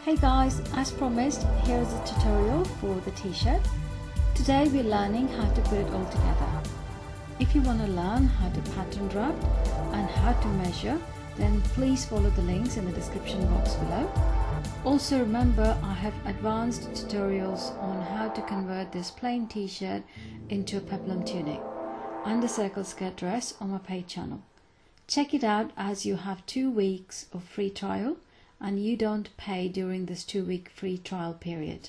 Hey guys, as promised, here's a tutorial for the t-shirt. Today we're learning how to put it all together. If you want to learn how to pattern draft and how to measure, then please follow the links in the description box below. Also remember, I have advanced tutorials on how to convert this plain t-shirt into a peplum tunic and a circle skirt dress on my paid channel. Check it out, as you have 2 weeks of free trial and you don't pay during this 2-week free trial period.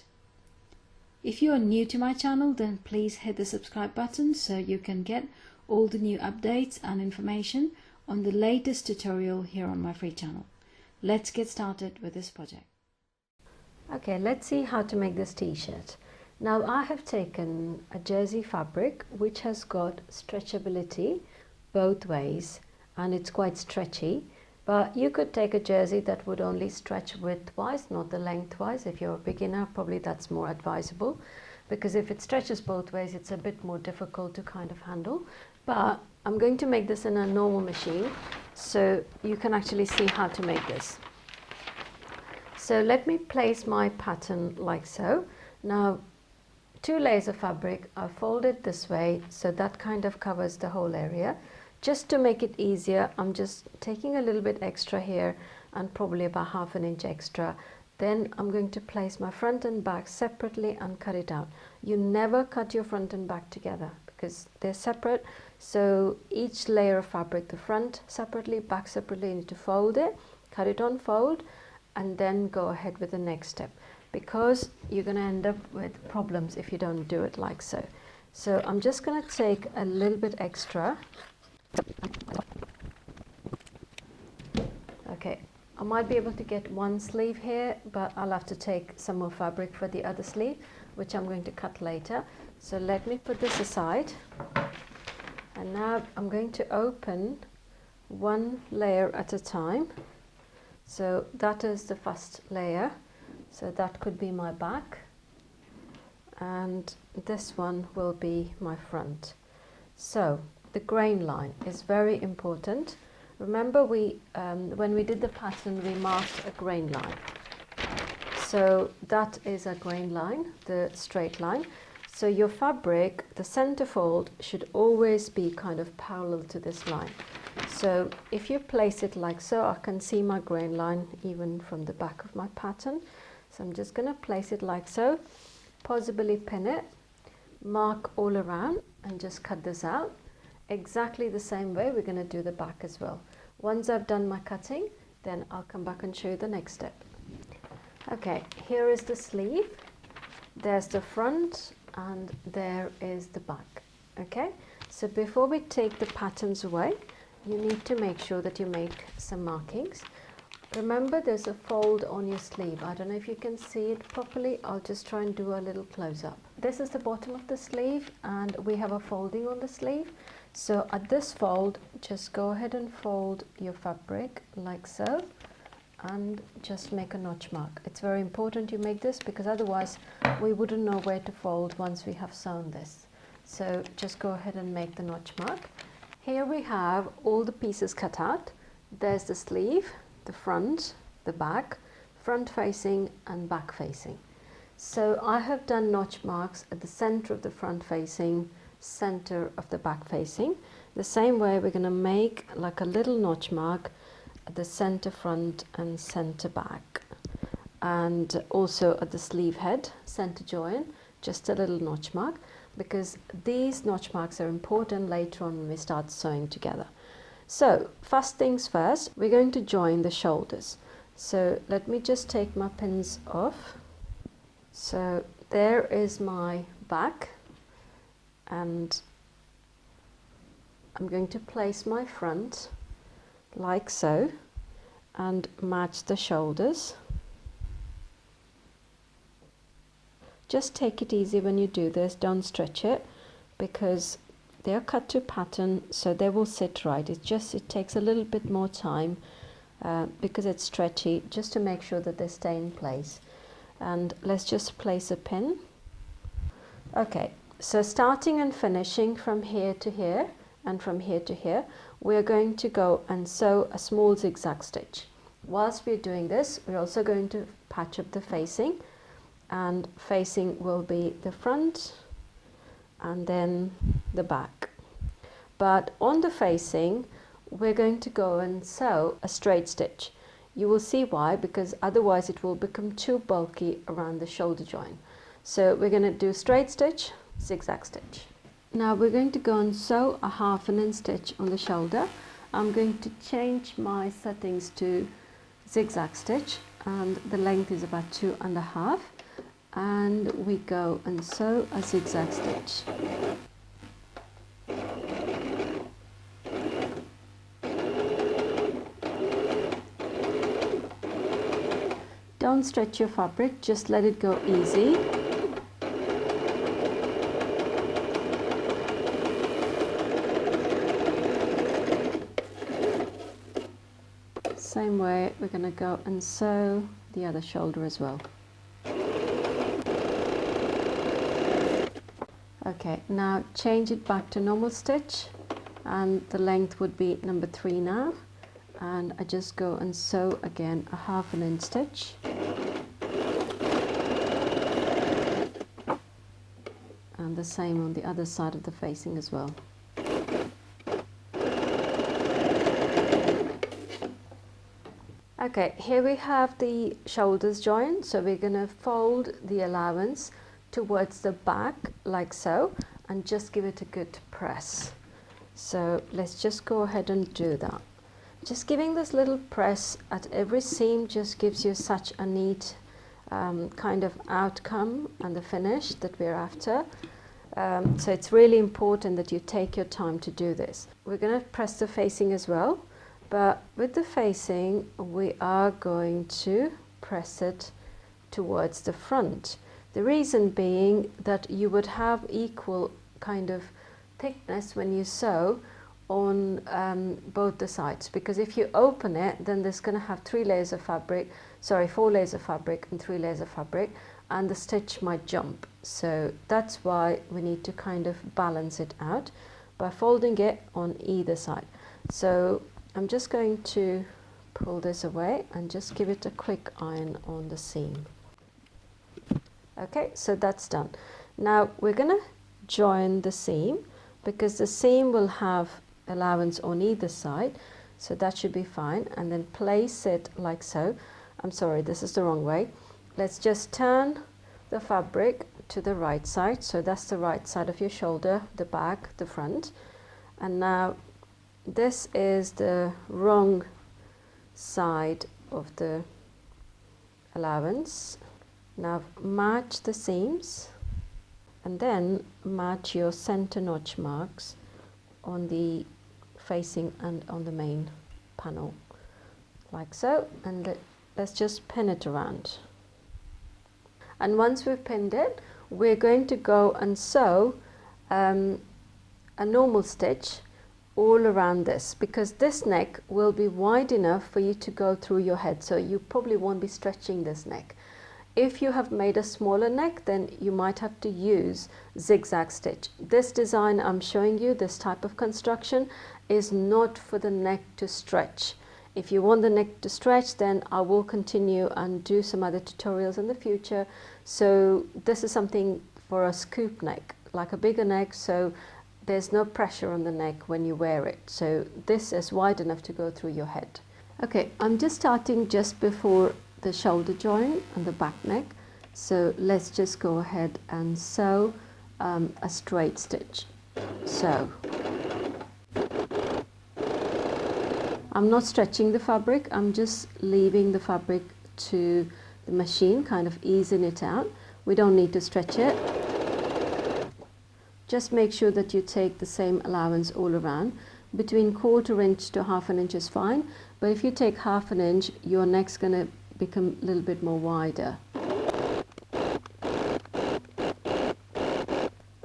If you are new to my channel, then please hit the subscribe button so you can get all the new updates and information on the latest tutorial here on my free channel. Let's get started with this project. Okay, let's see how to make this t-shirt. Now I have taken a jersey fabric which has got stretchability both ways and it's quite stretchy. But you could take a jersey that would only stretch widthwise, not the lengthwise. If you're a beginner, probably that's more advisable, because if it stretches both ways, it's a bit more difficult to kind of handle. But I'm going to make this in a normal machine, so you can actually see how to make this. So let me place my pattern like so. Now, 2 layers of fabric are folded this way, so that kind of covers the whole area. Just to make it easier, I'm just taking a little bit extra here and probably about ½ an inch extra. Then I'm going to place my front and back separately and cut it out. You never cut your front and back together because they're separate. So each layer of fabric, the front separately, back separately, you need to fold it, cut it on fold, and then go ahead with the next step, because you're going to end up with problems if you don't do it like so. So I'm just going to take a little bit extra. Okay, I might be able to get one sleeve here, but I'll have to take some more fabric for the other sleeve, which I'm going to cut later. So let me put this aside. And now I'm going to open 1 layer at a time. So that is the first layer. So that could be my back. And this one will be my front. So the grain line is very important. Remember, when we did the pattern, we marked a grain line. So that is a grain line, the straight line. So your fabric, the center fold, should always be kind of parallel to this line. So if you place it like so, I can see my grain line even from the back of my pattern. So I'm just going to place it like so, possibly pin it, mark all around, and just cut this out. Exactly the same way we're going to do the back as well. Once I've done my cutting, then I'll come back and show you the next step. Okay, here is the sleeve, there's the front, and there is the back. Okay, so before we take the patterns away, you need to make sure that you make some markings. Remember, there's a fold on your sleeve. I don't know if you can see it properly. I'll just try and do a little close-up. This is the bottom of the sleeve, and we have a folding on the sleeve. So at this fold, just go ahead and fold your fabric like so, and just make a notch mark. It's very important you make this, because otherwise we wouldn't know where to fold once we have sewn this. So just go ahead and make the notch mark. Here we have all the pieces cut out. There's the sleeve, the front, the back, front facing and back facing. So I have done notch marks at the center of the front facing, center of the back facing. The same way we're going to make like a little notch mark at the center front and center back, and also at the sleeve head, center join, just a little notch mark, because these notch marks are important later on when we start sewing together. So first things first, we're going to join the shoulders. So let me just take my pins off. So there is my back, and I'm going to place my front like so and match the shoulders. Just take it easy when you do this, don't stretch it, because they are cut to pattern, so they will sit right. It takes a little bit more time because it's stretchy, just to make sure that they stay in place. And let's just place a pin. Okay, So starting and finishing from here to here and from here to here, we're going to go and sew a small zigzag stitch. Whilst we're doing this, we're also going to patch up the facing, and facing will be the front and then the back. But on the facing, we're going to go and sew a straight stitch. You will see why, because otherwise it will become too bulky around the shoulder joint. So we're going to do straight stitch, zigzag stitch. Now we're going to go and sew a 1/2 inch stitch on the shoulder. I'm going to change my settings to zigzag stitch, and the length is about 2.5, and we go and sew a zigzag stitch. Don't stretch your fabric, just let it go easy. Same way, we're going to go and sew the other shoulder as well. Okay, now change it back to normal stitch, and the length would be number 3 now, and I just go and sew again a 1/2 inch stitch. And the same on the other side of the facing as well. Okay, here we have the shoulders joined, so we're going to fold the allowance towards the back like so, and just give it a good press. So let's just go ahead and do that. Just giving this little press at every seam just gives you such a neat kind of outcome and the finish that we're after. So it's really important that you take your time to do this. We're going to press the facing as well, but with the facing we are going to press it towards the front. The reason being that you would have equal kind of thickness when you sew on both the sides, because if you open it, then there's going to have 4 layers of fabric and 3 layers of fabric, and the stitch might jump. So that's why we need to kind of balance it out by folding it on either side. So I'm just going to pull this away and just give it a quick iron on the seam. Okay, so that's done. Now we're going to join the seam, because the seam will have allowance on either side, so that should be fine, and then place it like so. I'm sorry, this is the wrong way. Let's just turn the fabric to the right side, so that's the right side of your shoulder, the back, the front, and now this is the wrong side of the allowance. Now match the seams and then match your center notch marks on the facing and on the main panel like so, and let's just pin it around. And once we've pinned it, we're going to go and sew a normal stitch all around this, because this neck will be wide enough for you to go through your head, so you probably won't be stretching this neck. If you have made a smaller neck, then you might have to use zigzag stitch. This design I'm showing you, this type of construction, is not for the neck to stretch. If you want the neck to stretch, then I will continue and do some other tutorials in the future. So this is something for a scoop neck, like a bigger neck, so there's no pressure on the neck when you wear it. So this is wide enough to go through your head. Okay, I'm just starting just before the shoulder joint and the back neck, so let's just go ahead and sew a straight stitch. So I'm not stretching the fabric, I'm just leaving the fabric to the machine, kind of easing it out. We don't need to stretch it. Just make sure that you take the same allowance all around. Between 1/4 inch to 1/2 inch is fine, but if you take 1/2 inch, your neck's going to become a little bit more wider.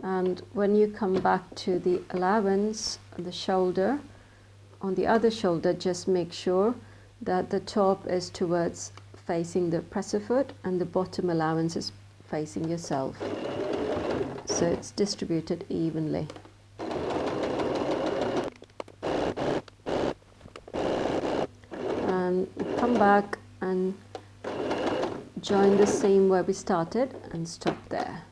And when you come back to the allowance, the shoulder, on the other shoulder, just make sure that the top is towards facing the presser foot and the bottom allowance is facing yourself. so it's distributed evenly. And come back and join the seam where we started and stop there.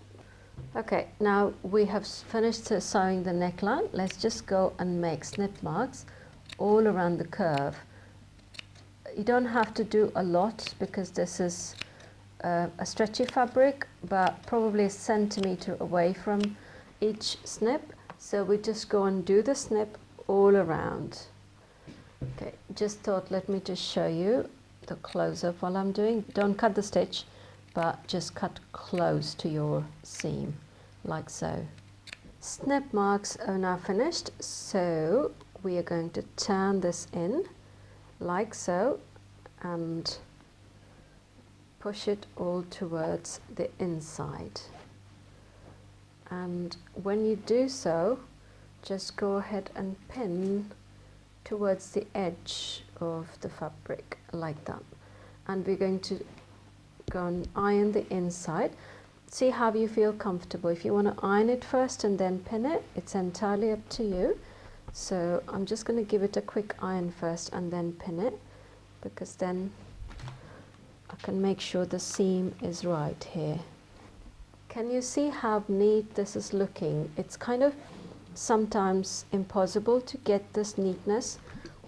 Okay, now we have finished sewing the neckline. Let's just go and make snip marks all around the curve. You don't have to do a lot because this is a stretchy fabric, but probably a centimeter away from each snip. So we just go and do the snip all around. Okay, just thought let me just show you the close-up while I'm doing. Don't cut the stitch, but just cut close to your seam, like so. Snip marks are now finished, so we are going to turn this in, like so, and push it all towards the inside. And when you do so, just go ahead and pin towards the edge of the fabric, like that. And we're going to go and iron the inside. See how you feel comfortable. If you want to iron it first and then pin it, it's entirely up to you. So I'm just going to give it a quick iron first and then pin it, because then I can make sure the seam is right here. Can you see how neat this is looking? It's kind of sometimes impossible to get this neatness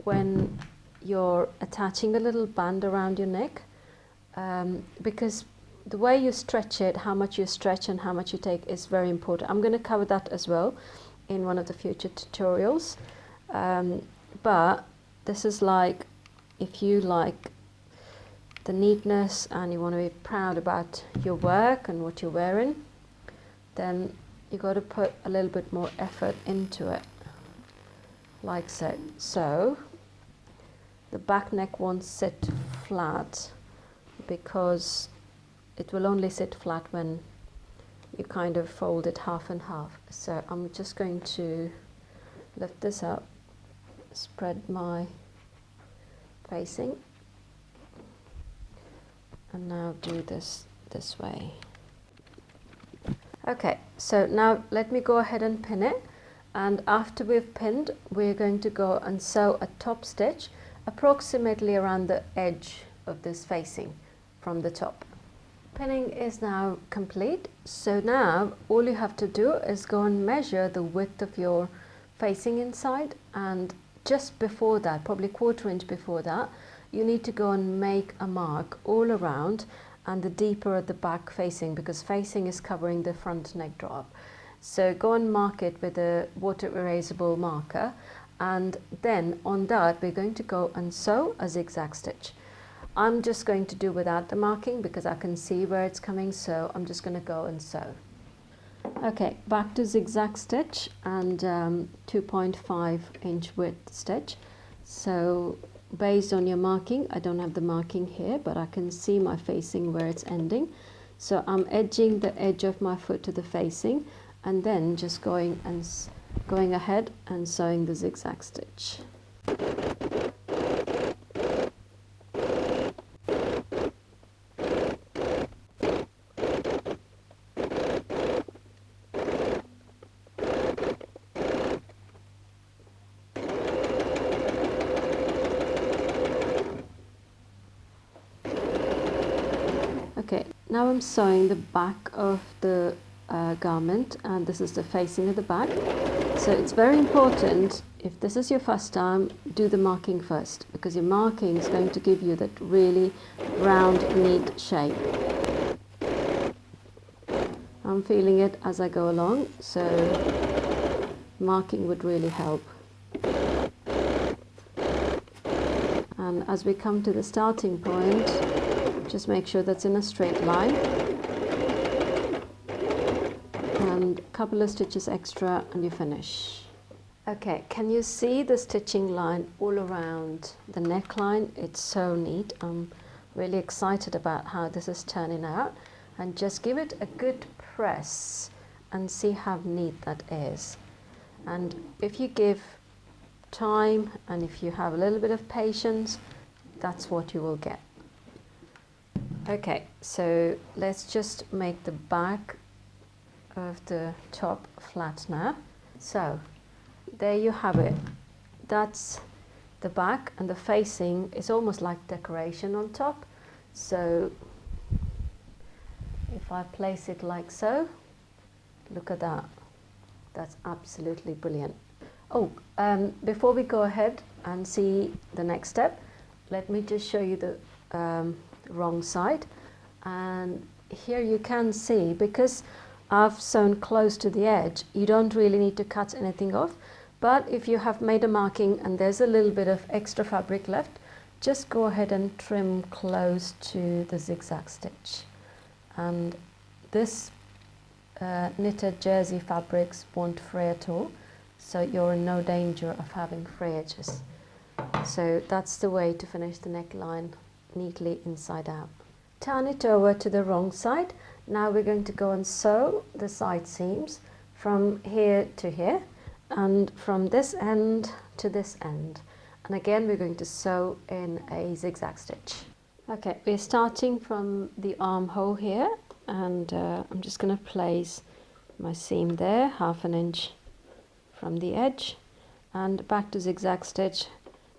when you're attaching a little band around your neck, because the way you stretch it, how much you stretch and how much you take is very important. I'm going to cover that as well in one of the future tutorials, but this is like, if you like the neatness and you want to be proud about your work and what you're wearing, then you got to put a little bit more effort into it, like so. So the back neck won't sit flat, because it will only sit flat when you kind of fold it half and half. So I'm just going to lift this up, spread my facing, and now do this way. Okay, so now let me go ahead and pin it, and after we've pinned, we're going to go and sew a top stitch approximately around the edge of this facing from the top. Pinning is now complete, so now all you have to do is go and measure the width of your facing inside, and just before that, probably 1/4 inch before that, you need to go and make a mark all around, and the deeper at the back facing, because facing is covering the front neck drop. So go and mark it with a water erasable marker, and then on that we're going to go and sew a zigzag stitch. I'm just going to do without the marking because I can see where it's coming, so I'm just going to go and sew. Okay, back to zigzag stitch and 2.5 inch width stitch. So based on your marking, I don't have the marking here, but I can see my facing where it's ending. So I'm edging the edge of my foot to the facing, and then just going ahead and sewing the zigzag stitch. Okay, now I'm sewing the back of the garment, and this is the facing of the back. So it's very important, if this is your first time, do the marking first, because your marking is going to give you that really round, neat shape. I'm feeling it as I go along, so marking would really help. And as we come to the starting point, just make sure that's in a straight line, and a couple of stitches extra and you finish. Okay, can you see the stitching line all around the neckline? It's so neat. I'm really excited about how this is turning out, and just give it a good press and see how neat that is. And if you give time and if you have a little bit of patience, that's what you will get. Okay, so let's just make the back of the top flat now. So there you have it. That's the back, and the facing is almost like decoration on top. So if I place it like so, look at that. That's absolutely brilliant. Oh, before we go ahead and see the next step, let me just show you the wrong side. And here you can see, because I've sewn close to the edge, you don't really need to cut anything off. But if you have made a marking and there's a little bit of extra fabric left, just go ahead and trim close to the zigzag stitch. And this knitted jersey fabrics won't fray at all, so you're in no danger of having fray edges. So that's the way to finish the neckline neatly inside out. Turn it over to the wrong side. Now we're going to go and sew the side seams from here to here, and from this end to this end. And again, we're going to sew in a zigzag stitch. Okay, we're starting from the armhole here, and I'm just going to place my seam there, 1/2 inch from the edge, and back to zigzag stitch,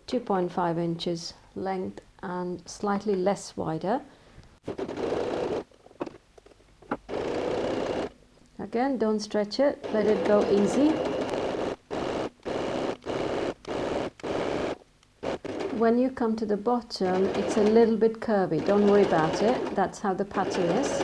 2.5 inches length and slightly less wider. Again, don't stretch it, let it go easy. When you come to the bottom, it's a little bit curvy. Don't worry about it. That's how the pattern is.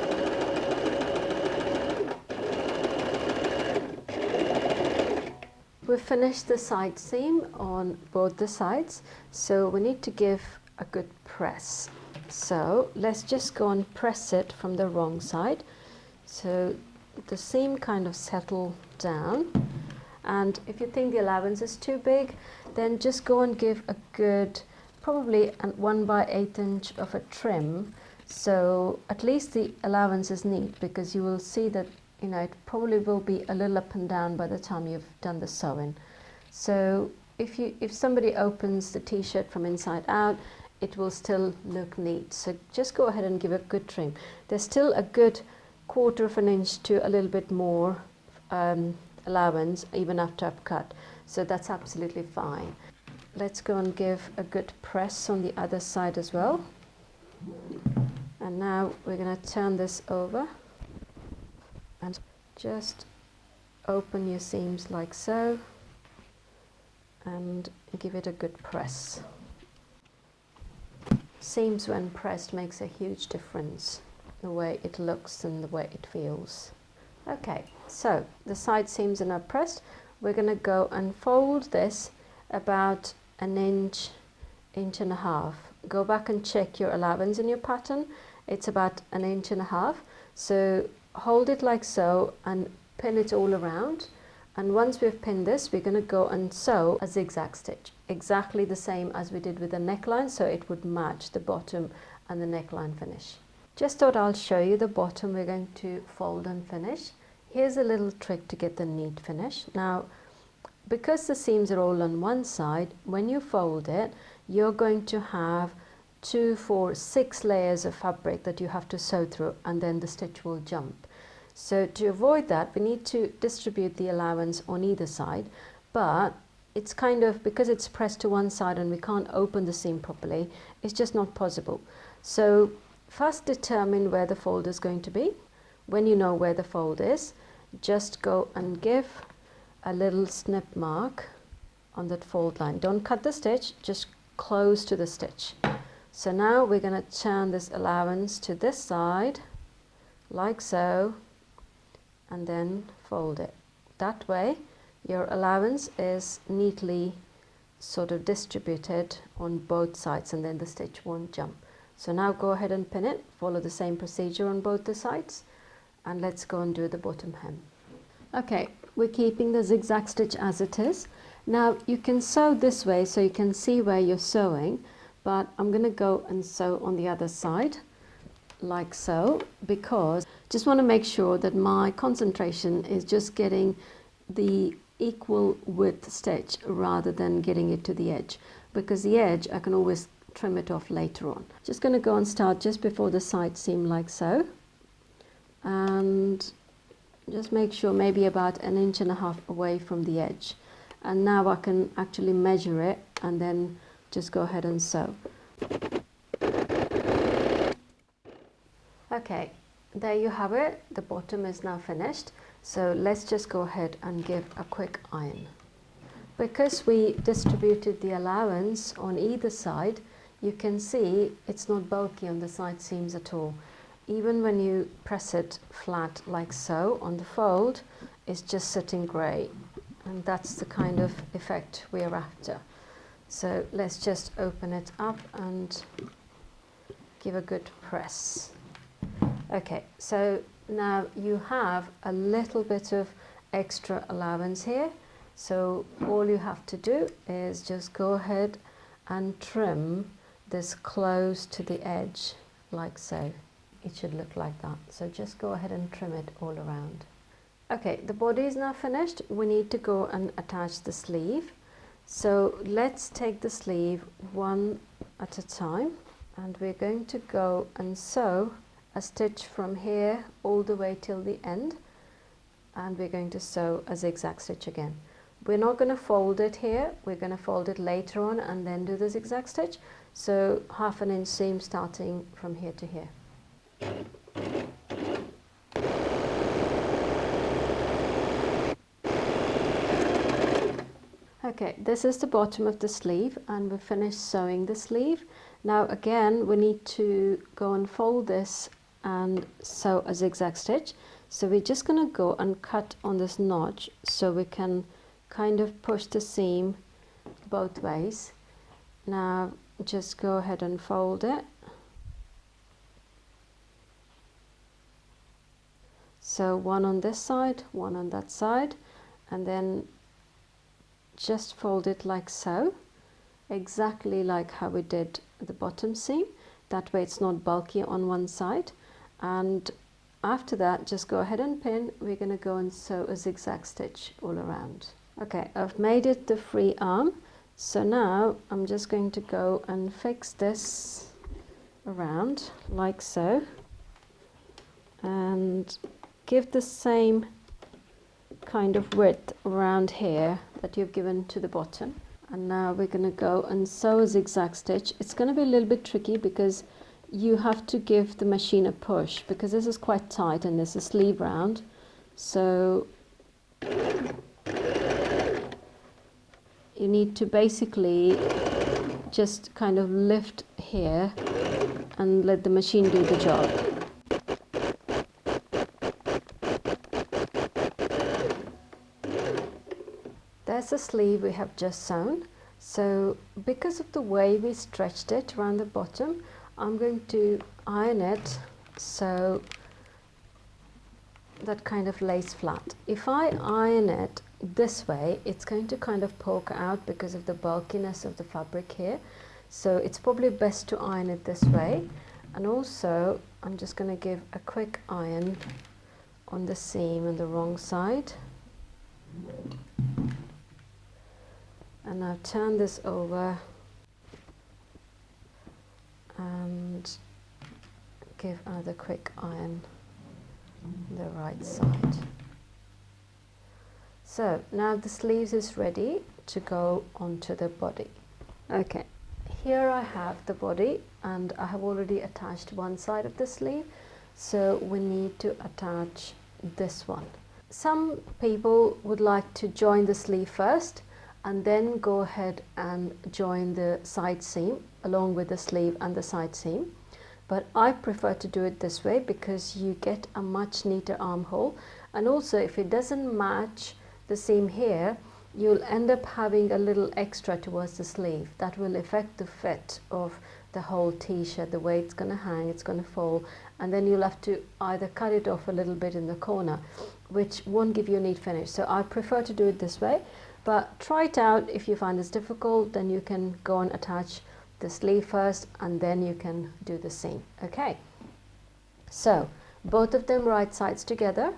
We've finished the side seam on both the sides, so we need to give a good press. So let's just go and press it from the wrong side. So the seam kind of settle down. And if you think the allowance is too big, then just go and give a good, probably 1/8 inch of a trim, so at least the allowance is neat, because you will see that, you know, it probably will be a little up and down by the time you've done the sewing. So if somebody opens the t-shirt from inside out, it will still look neat. So just go ahead and give a good trim. There's still a good 1/4 inch to a little bit more allowance even after I've cut, so that's absolutely fine. Let's go and give a good press on the other side as well. And now we're going to turn this over and just open your seams like so and give it a good press. Seams when pressed makes a huge difference, the way it looks and the way it feels. Okay, so the side seams are now pressed. We're going to go and fold this about 1 inch, 1.5 inches. Go back and check your allowance in your pattern. It's about 1.5 inches. So hold it like so and pin it all around. And once we've pinned this, we're going to go and sew a zigzag stitch, exactly the same as we did with the neckline, so it would match the bottom and the neckline finish. Just thought I'll show you the bottom we're going to fold and finish. Here's a little trick to get the neat finish. Now, because the seams are all on one side, when you fold it, you're going to have 2, 4, 6 layers of fabric that you have to sew through, and then the stitch will jump. So to avoid that, we need to distribute the allowance on either side, but it's kind of, because it's pressed to one side and we can't open the seam properly, it's just not possible. So first determine where the fold is going to be. When you know where the fold is, just go and give a little snip mark on that fold line. Don't cut the stitch, just close to the stitch. So now we're going to turn this allowance to this side, like so, and then fold it. That way your allowance is neatly sort of distributed on both sides, and then the stitch won't jump. So now go ahead and pin it, follow the same procedure on both the sides, and let's go and do the bottom hem. Okay, we're keeping the zigzag stitch as it is. Now you can sew this way so you can see where you're sewing, but I'm going to go and sew on the other side like so, because just want to make sure that my concentration is just getting the equal width stitch rather than getting it to the edge, because the edge I can always trim it off later on. Just going to go and start just before the side seam like so, and just make sure maybe about 1.5 inches away from the edge. And now I can actually measure it and then just go ahead and sew. Okay, there you have it. The bottom is now finished. So let's just go ahead and give a quick iron. Because we distributed the allowance on either side, you can see it's not bulky on the side seams at all. Even when you press it flat like so on the fold, it's just sitting grey. And that's the kind of effect we are after. So let's just open it up and give a good press. Okay, so now you have a little bit of extra allowance here. So all you have to do is just go ahead and trim this close to the edge like so. It should look like that. So just go ahead and trim it all around. Okay, the body is now finished. We need to go and attach the sleeve. So let's take the sleeve one at a time, and we're going to go and sew a stitch from here all the way till the end, and we're going to sew a zigzag stitch again. We're not going to fold it here, we're going to fold it later on and then do the zigzag stitch. So 1/2 inch seam starting from here to here. Okay, this is the bottom of the sleeve and we've finished sewing the sleeve. Now again we need to go and fold this and sew a zigzag stitch. So we're just going to go and cut on this notch so we can kind of push the seam both ways. Now just go ahead and fold it. So one on this side, one on that side, and then just fold it like so, exactly like how we did the bottom seam. That way it's not bulky on one side. And after that, just go ahead and pin. We're going to go and sew a zigzag stitch all around. Okay, I've made it the free arm. So now I'm just going to go and fix this around like so and give the same kind of width around here that you've given to the bottom. And now we're going to go and sew a zigzag stitch. It's going to be a little bit tricky because you have to give the machine a push because this is quite tight and there's a sleeve round. So you need to basically just kind of lift here and let the machine do the job. There's the sleeve we have just sewn. So because of the way we stretched it around the bottom, I'm going to iron it so that kind of lays flat. If I iron it this way, it's going to kind of poke out because of the bulkiness of the fabric here. So it's probably best to iron it this way. And also I'm just going to give a quick iron on the seam on the wrong side. And now turn this over and give another quick iron on the right side. So now the sleeves is ready to go onto the body. Okay, here I have the body and I have already attached one side of the sleeve, so we need to attach this one. Some people would like to join the sleeve first and then go ahead and join the side seam along with the sleeve and the side seam. But I prefer to do it this way because you get a much neater armhole, and also if it doesn't match the seam here, you'll end up having a little extra towards the sleeve. That will affect the fit of the whole t-shirt, the way it's going to hang, it's going to fall, and then you'll have to either cut it off a little bit in the corner, which won't give you a neat finish. So I prefer to do it this way. But try it out. If you find this difficult, then you can go and attach the sleeve first and then you can do the seam. Okay, so both of them right sides together,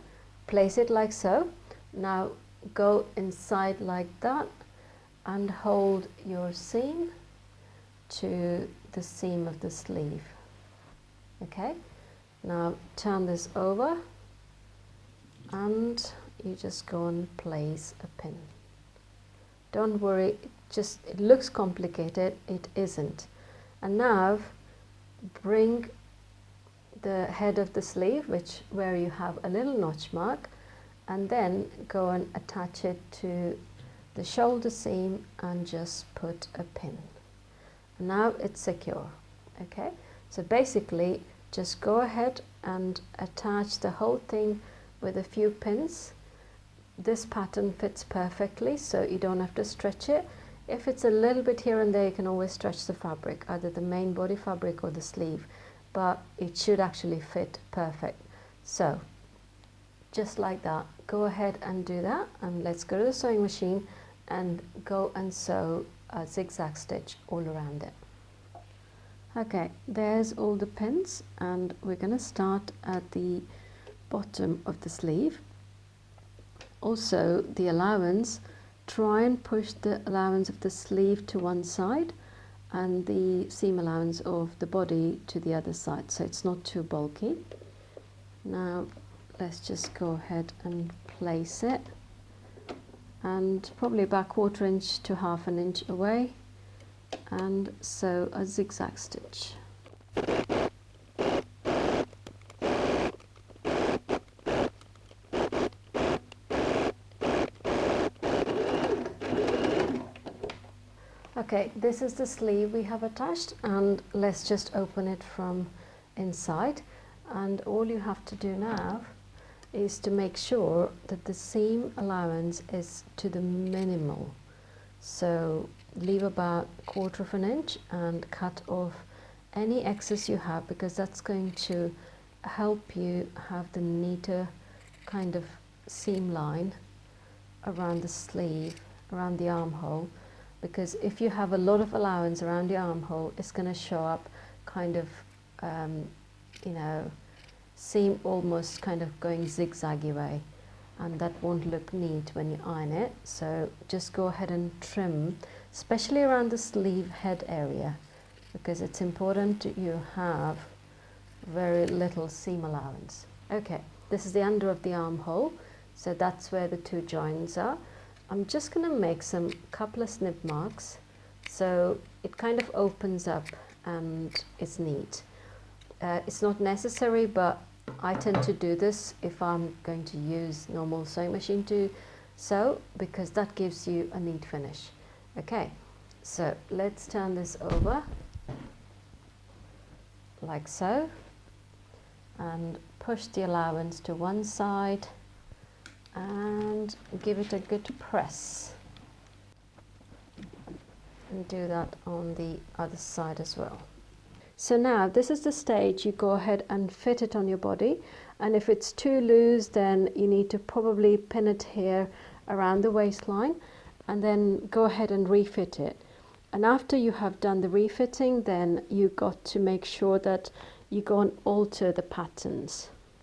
place it like so. Now go inside like that and hold your seam to the seam of the sleeve. Okay, now turn this over and you just go and place a pin. Don't worry, it looks complicated, it isn't. And now bring the head of the sleeve, where you have a little notch mark, and then go and attach it to the shoulder seam and just put a pin. Now it's secure. Okay, so basically just go ahead and attach the whole thing with a few pins. This pattern fits perfectly, so you don't have to stretch it. If it's a little bit here and there, you can always stretch the fabric, either the main body fabric or the sleeve, but it should actually fit perfect. So just like that, go ahead and do that, and let's go to the sewing machine and go and sew a zigzag stitch all around it. Okay, there's all the pins, and we're going to start at the bottom of the sleeve. Also, the allowance, try and push the allowance of the sleeve to one side and the seam allowance of the body to the other side, so it's not too bulky. Now let's just go ahead and place it, and probably about 1/4 inch to 1/2 inch away, and sew a zigzag stitch. Okay, this is the sleeve we have attached, and let's just open it from inside. And all you have to do now is to make sure that the seam allowance is to the minimal. So leave about 1/4 inch and cut off any excess you have, because that's going to help you have the neater kind of seam line around the sleeve, around the armhole. Because if you have a lot of allowance around the armhole, it's going to show up kind of, you know, seam almost kind of going zigzaggy way, and that won't look neat when you iron it. So just go ahead and trim, especially around the sleeve head area, because it's important that you have very little seam allowance. Okay, this is the under of the armhole, so that's where the 2 joins are. I'm just going to make some couple of snip marks, so it kind of opens up and it's neat. It's not necessary, but I tend to do this if I'm going to use normal sewing machine to sew, because that gives you a neat finish. Okay, so let's turn this over like so, and push the allowance to one side and give it a good press, and do that on the other side as well. So now this is the stage you go ahead and fit it on your body, and if it's too loose, then you need to probably pin it here around the waistline, and then go ahead and refit it. And after you have done the refitting, then you got to make sure that you go and alter the patterns.